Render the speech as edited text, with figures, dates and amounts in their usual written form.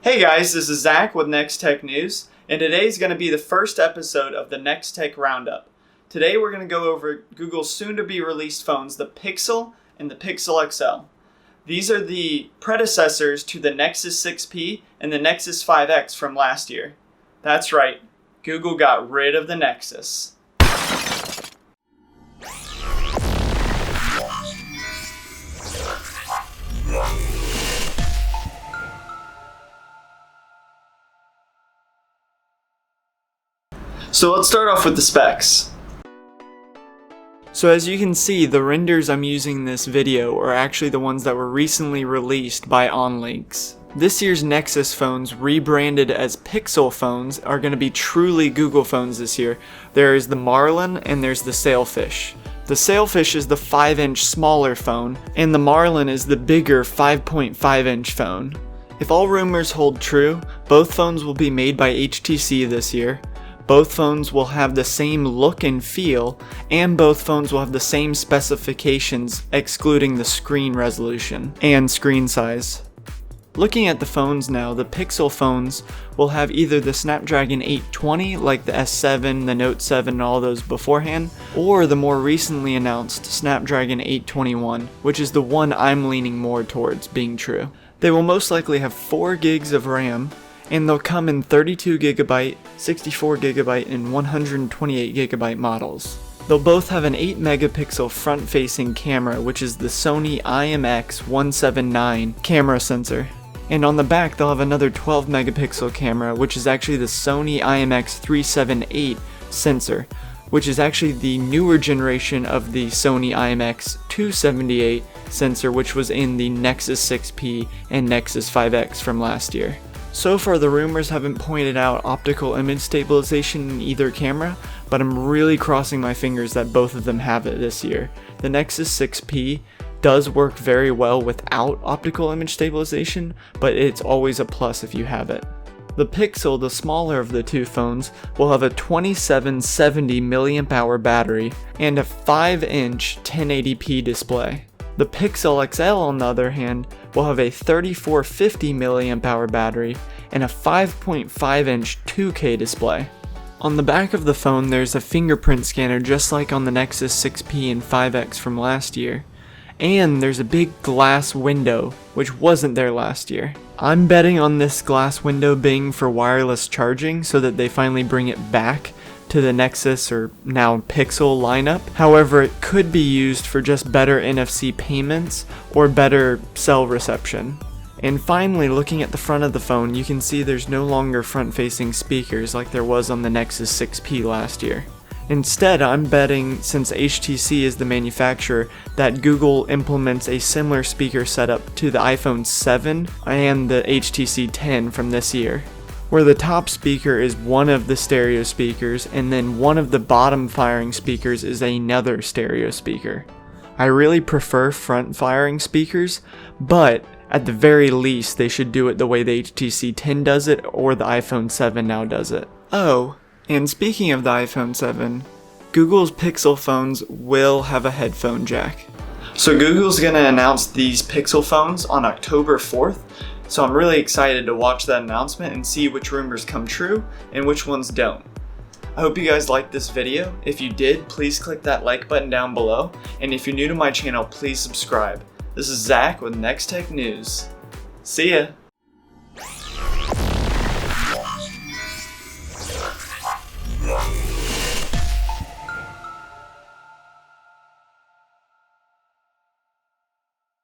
Hey guys, this is Zach with NeXTech News, and today is going to be the first episode of the NeXTech Roundup. Today we're going to go over Google's soon-to-be released phones, the Pixel and the Pixel XL. These are the predecessors to the Nexus 6P and the Nexus 5X from last year. That's right, Google got rid of the Nexus. So let's start off with the specs. So as you can see, the renders I'm using in this video are actually the ones that were recently released by OnLinks. This year's Nexus phones, rebranded as Pixel phones, are going to be truly Google phones this year. There is the Marlin and there's the Sailfish. The Sailfish is the 5-inch smaller phone, and the Marlin is the bigger 5.5-inch phone. If all rumors hold true, both phones will be made by HTC this year. Both phones will have the same look and feel, and both phones will have the same specifications excluding the screen resolution and screen size. Looking at the phones now, the Pixel phones will have either the Snapdragon 820 like the S7, the Note 7, and all those beforehand, or the more recently announced Snapdragon 821, which is the one I'm leaning more towards being true. They will most likely have 4 gigs of RAM, and they'll come in 32GB, 64GB, and 128GB models. They'll both have an 8-megapixel front-facing camera, which is the Sony IMX179 camera sensor. And on the back they'll have another 12-megapixel camera, which is actually the Sony IMX378 sensor, which is actually the newer generation of the Sony IMX278 sensor, which was in the Nexus 6P and Nexus 5X from last year. So far the rumors haven't pointed out optical image stabilization in either camera, but I'm really crossing my fingers that both of them have it this year. The Nexus 6P does work very well without optical image stabilization, but it's always a plus if you have it. The Pixel, the smaller of the two phones, will have a 2770 mAh battery and a 5-inch 1080p display. The Pixel XL, on the other hand, will have a 3450 mAh battery and a 5.5-inch 2K display. On the back of the phone there's a fingerprint scanner just like on the Nexus 6P and 5X from last year. And there's a big glass window, which wasn't there last year. I'm betting on this glass window being for wireless charging so that they finally bring it back to the Nexus, or now Pixel, lineup. However, it could be used for just better NFC payments or better cell reception. And finally, looking at the front of the phone, you can see there's no longer front-facing speakers like there was on the Nexus 6P last year. Instead, I'm betting, since HTC is the manufacturer, that Google implements a similar speaker setup to the iPhone 7 and the HTC 10 from this year, where the top speaker is one of the stereo speakers and then one of the bottom firing speakers is another stereo speaker. I really prefer front firing speakers, but at the very least they should do it the way the HTC 10 does it or the iPhone 7 now does it. Oh, and speaking of the iPhone 7, Google's Pixel phones will have a headphone jack. So Google's going to announce these Pixel phones on October 4th, so I'm really excited to watch that announcement and see which rumors come true and which ones don't. I hope you guys liked this video. If you did, please click that like button down below, and if you're new to my channel, please subscribe. This is Zach with NeXTech News. See ya!